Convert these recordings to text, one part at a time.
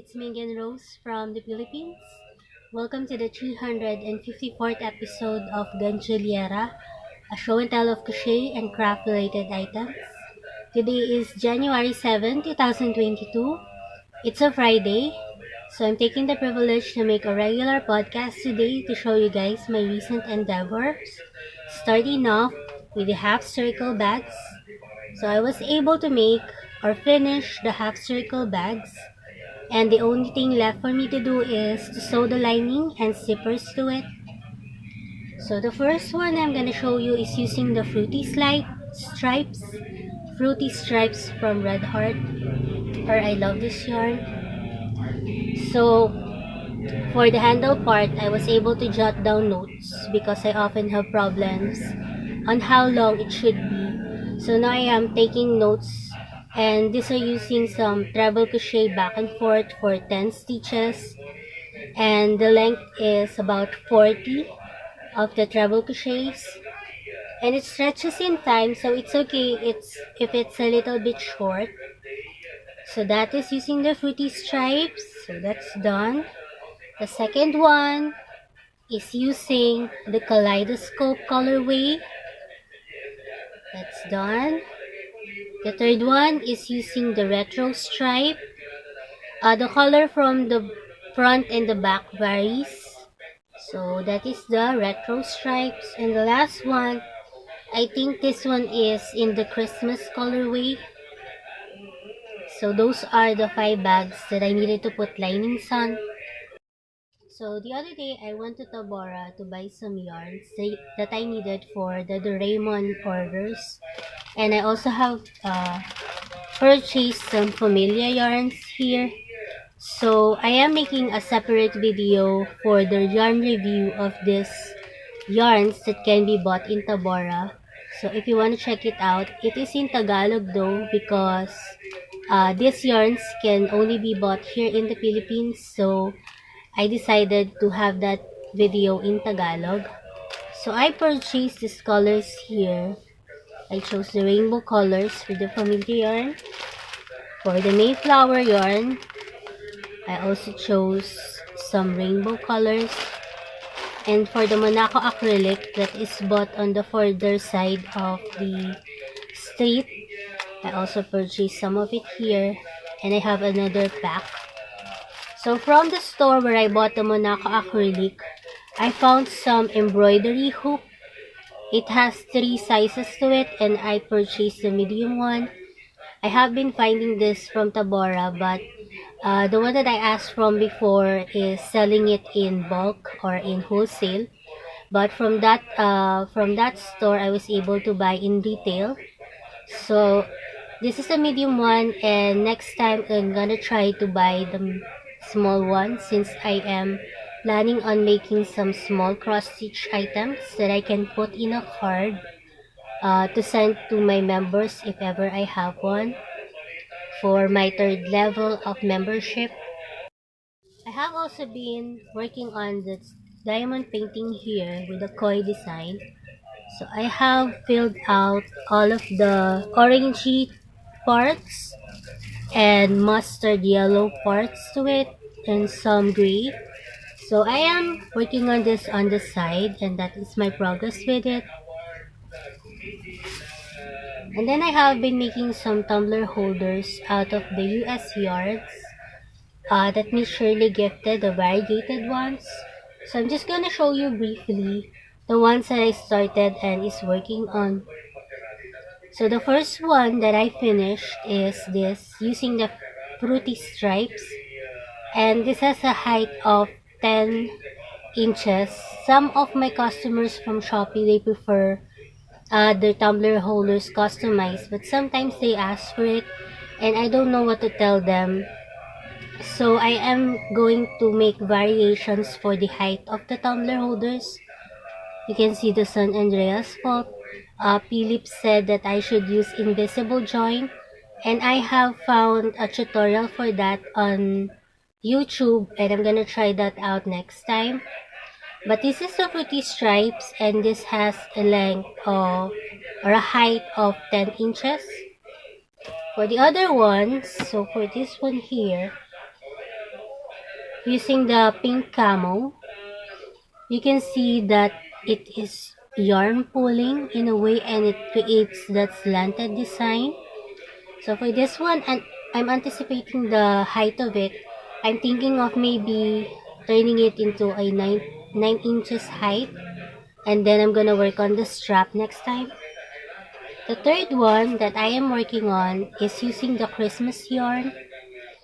it's Megan Rose from the Philippines. Welcome to the 354th episode of Gantsilyera, a show and tell of crochet and craft related items. Today is January 7, 2022. It's a Friday, so I'm taking the privilege to make a regular podcast today to show you guys my recent endeavors. Starting off with the half circle bags. So I was able to make or finish the half circle bags, and the only thing left for me to do is to sew the lining and zippers to it. So the first one I'm gonna show you is using the fruity stripes from Red Heart, or I love this yarn. So for the handle part, I was able to jot down notes because I often have problems on how long it should be. So now I am taking notes, and these are using some treble crochet back and forth for 10 stitches, and the length is about 40 of the treble crochets, and it stretches in time, so it's okay if it's a little bit short. So that is using the fruity stripes, so that's done. The second one is using the kaleidoscope colorway. That's done. The third one is using the retro stripe. The color from the front and the back varies. So that is the retro stripes. And the last one, I think this one is in the Christmas colorway. So those are the 5 bags that I needed to put linings on. So the other day, I went to Tabora to buy some yarns that I needed for the Doraemon orders. And I also have purchased some familiar yarns here. So I am making a separate video for the yarn review of these yarns that can be bought in Tabora. So if you want to check it out, it is in Tagalog though, because these yarns can only be bought here in the Philippines. So I decided to have that video in Tagalog. So I purchased these colors here. I chose the rainbow colors for the familiar yarn. For the Mayflower yarn, I also chose some rainbow colors. And for the Monaco acrylic that is bought on the further side of the street, I also purchased some of it here. And I have another pack. So from the store where I bought the Monaco acrylic, I found some embroidery hoop. It has 3 sizes to it, and I purchased the medium one. I have been finding this from Tabora, but the one that I asked from before is selling it in bulk or in wholesale. But from that store, I was able to buy in retail. So this is the medium one, and next time I'm gonna try to buy the small one, since I am planning on making some small cross stitch items that I can put in a card to send to my members if ever I have one for my 3rd level of membership. I have also been working on the diamond painting here with the koi design. So I have filled out all of the orangey parts and mustard yellow parts to it, and some gray. So I am working on this on the side, and that is my progress with it. And then I have been making some tumbler holders out of the US yards that Miss Shirley gifted, the variegated ones. So I'm just gonna show you briefly the ones that I started and is working on. So the first one that I finished is this, using the fruity stripes, and this has a height of 10 inches. Some of my customers from Shopee, they prefer their tumbler holders customized, but sometimes they ask for it and I don't know what to tell them. So I am going to make variations for the height of the tumbler holders. You can see the San Andreas fault. Philip said that I should use invisible join, and I have found a tutorial for that on YouTube, and I'm gonna try that out next time. But this is the fruity stripes, and this has a length of, or a height of 10 inches. For the other ones, so for this one here, using the pink camo. You can see that it is yarn pulling in a way, and it creates that slanted design. So for this one, and I'm anticipating the height of it. I'm thinking of maybe turning it into a 9 inches height, and then I'm gonna work on the strap next time. The third one that I am working on is using the Christmas yarn.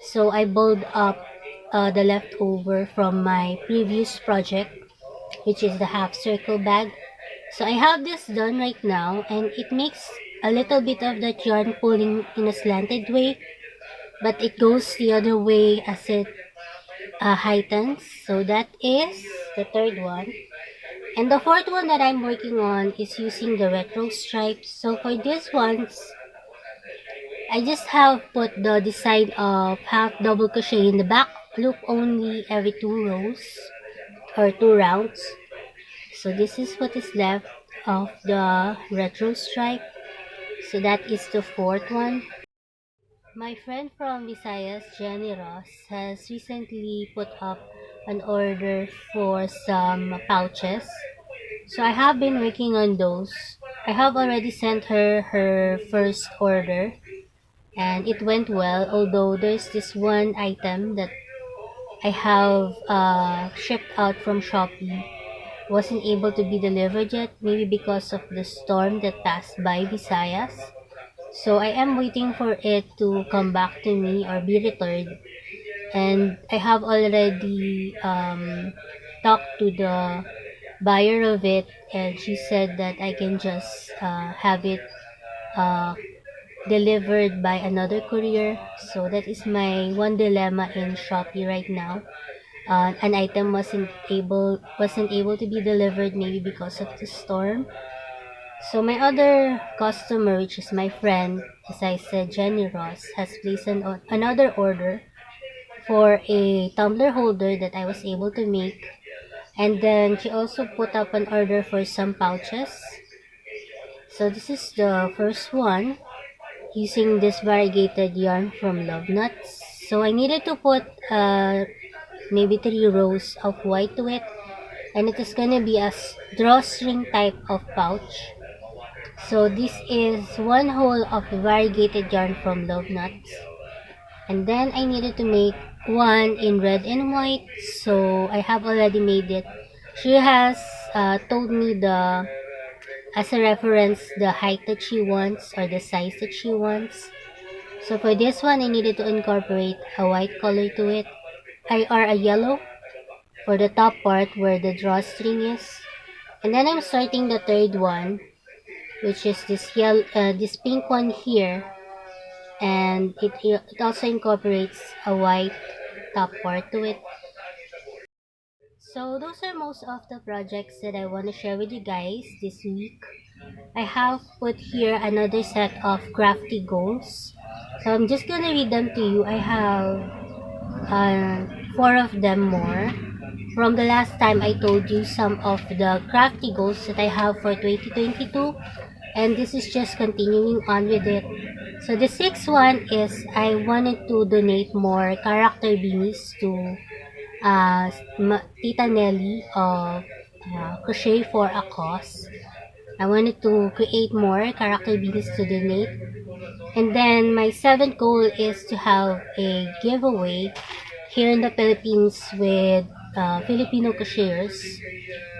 So I balled up the leftover from my previous project, which is the half circle bag. So I have this done right now, and it makes a little bit of that yarn pulling in a slanted way, but it goes the other way as it heightens. So that is the third one. And the fourth one that I'm working on is using the retro stripes. So for this ones, I just have put the design of half double crochet in the back loop only every 2 rows or 2 rounds. So this is what is left of the retro stripe. So that is the fourth one. My friend from Visayas, Jenny Ross, has recently put up an order for some pouches. So I have been working on those. I have already sent her her first order, and it went well, although there's this one item that I have shipped out from Shopee wasn't able to be delivered yet, maybe because of the storm that passed by Visayas. So I am waiting for it to come back to me or be returned. And I have already talked to the buyer of it, and she said that I can just have it uh, delivered by another courier. So that is my one dilemma in Shopee right now. An item wasn't able to be delivered, maybe because of the storm. So my other customer, which is my friend, as I said, Jenny Ross, has placed another order for a tumbler holder that I was able to make. And then she also put up an order for some pouches. So this is the first one, using this variegated yarn from Love Nuts. So I needed to put maybe 3 rows of white to it, and it is gonna be a drawstring type of pouch. So this is one whole of the variegated yarn from Love Nuts. And then I needed to make one in red and white, so I have already made it. She has told me as a reference, the height that she wants or the size that she wants. So for this one, I needed to incorporate a white color to it, or a yellow for the top part where the drawstring is. And then I'm starting the third one, which is this pink one here, and it also incorporates a white top part to it. So those are most of the projects that I want to share with you guys this week. I have put here another set of crafty goals. So I'm just gonna read them to you. I have 4 of them more. From the last time I told you some of the crafty goals that I have for 2022. And this is just continuing on with it. So the sixth one is I wanted to donate more character beanies to Tita Nelly of Crochet for a Cause. I wanted to create more character beanies to donate. And then my seventh goal is to have a giveaway here in the Philippines with Filipino crocheters.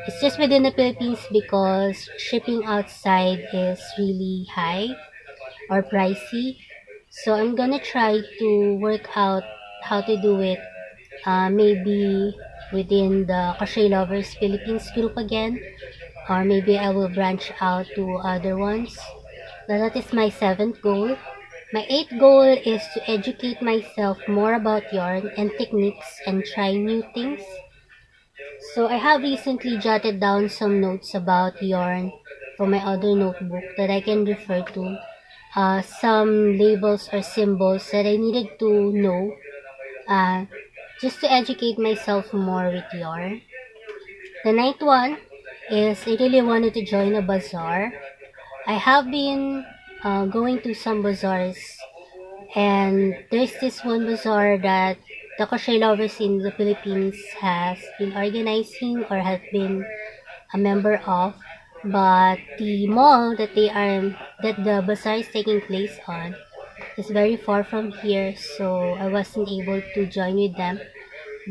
It's just within the Philippines because shipping outside is really high or pricey. So I'm gonna try to work out how to do it, maybe within the Crochet Lovers Philippines group again, or maybe I will branch out to other ones. But that is my seventh goal. My eighth goal is to educate myself more about yarn and techniques and try new things. So I have recently jotted down some notes about yarn from my other notebook that I can refer to. Some labels or symbols that I needed to know uh, just to educate myself more with yarn. The ninth one is I really wanted to join a bazaar. I have been going to some bazaars, and there's this one bazaar that the crochet lovers in the Philippines has been organizing or has been a member of, but the mall that the bazaar is taking place on is very far from here, so I wasn't able to join with them.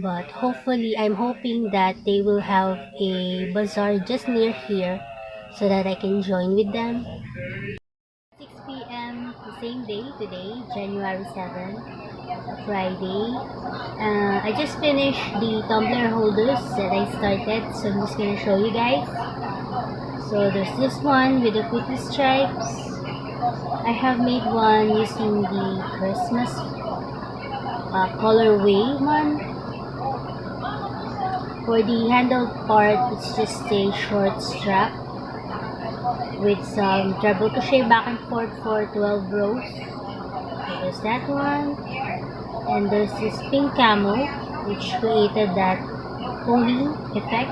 But hopefully, I'm hoping that they will have a bazaar just near here so that I can join with them. 6 p.m. the same day today, January 7th, Friday. I just finished the tumbler holders that I started, so I'm just gonna show you guys. So there's this one with the pretty stripes. I have made one using the Christmas colorway one. For the handle part, it's just a short strap with some treble crochet back and forth for 12 rows. So there's that one. And there's this pink camo, which created that holy effect.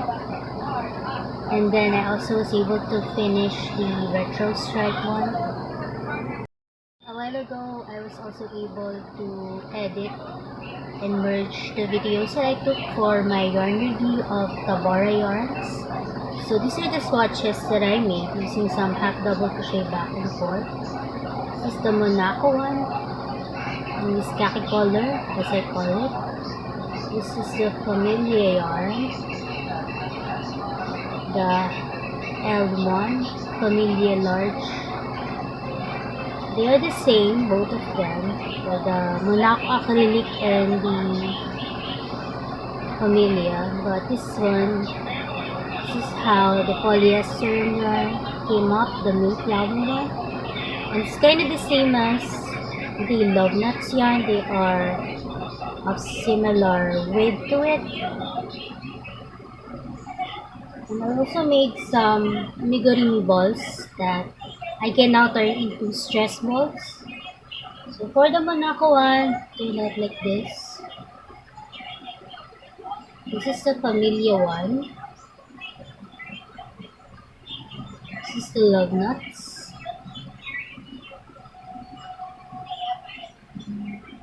And then I also was able to finish the retro stripe one. A while ago, I was also able to edit and merge the videos that I took for my yarn review of Tabora yarns. So these are the swatches that I made using some half double crochet back and forth. This is the Monaco one, and this khaki color, as I call it. This is the Familia yarn, the L1, Familia large. They are the same, both of them, the Monaco acrylic and the Familia, but this one, this is how the polyester yarn came up, the milk flower one, and it's kind of the same as the love nuts yarn. They are of similar weight to it. And I also made some amigurumi balls that I can now turn into stress balls. So for the Monaco one, turn out like this. This is the Familia one. This is the love nuts.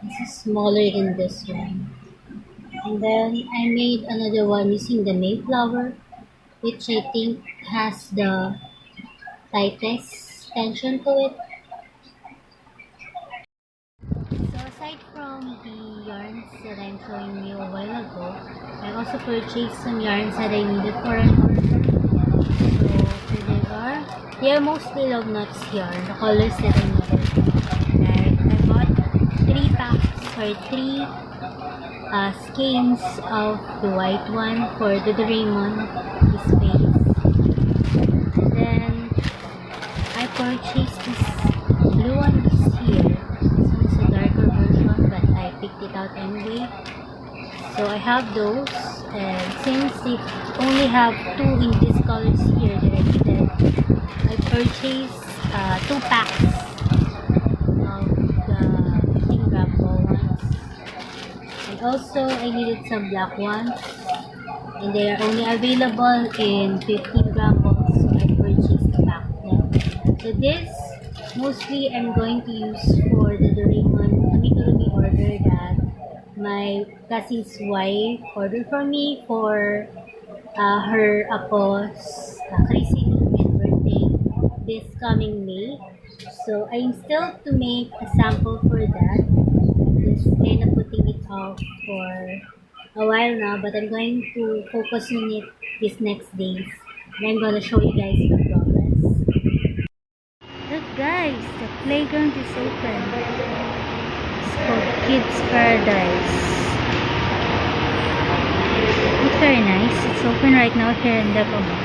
This is smaller than this one. And then I made another one using the Mayflower, which I think has the tightest tension to it. So aside from the yarns that I'm showing you a while ago, I also purchased some yarns that I needed for an order. So here they are. They are mostly love nuts yarn, the colors that I needed. Right? I bought 3 packs or 3 skeins of the white one for the Doraemon, this base. And then I purchased this blue one here. This one is a darker version, but I picked it out anyway. So I have those, and since they only have 2 in these colors here that I needed, I purchased 2 packs of the 15-gram ball ones. And also I needed some black ones, and they are only available in 15-gram balls, so I purchased a pack of them. So this, mostly I'm going to use for the Doraemon amigurumi order that my cousin's wife ordered for me for her apo's crazy and birthday this coming May. So I'm still to make a sample for that. Just kind of putting it off for a while now, but I'm going to focus on it these next days, and I'm gonna show you guys the progress. Look guys, the playground is open. It's called Kids Paradise. It's very nice. It's open right now here in Tabora.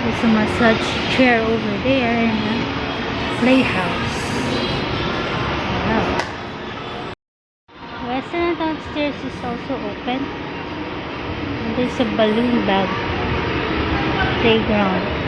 There's a massage chair over there and a playhouse. Wow. The restaurant downstairs is also open. And there's a balloon bag playground.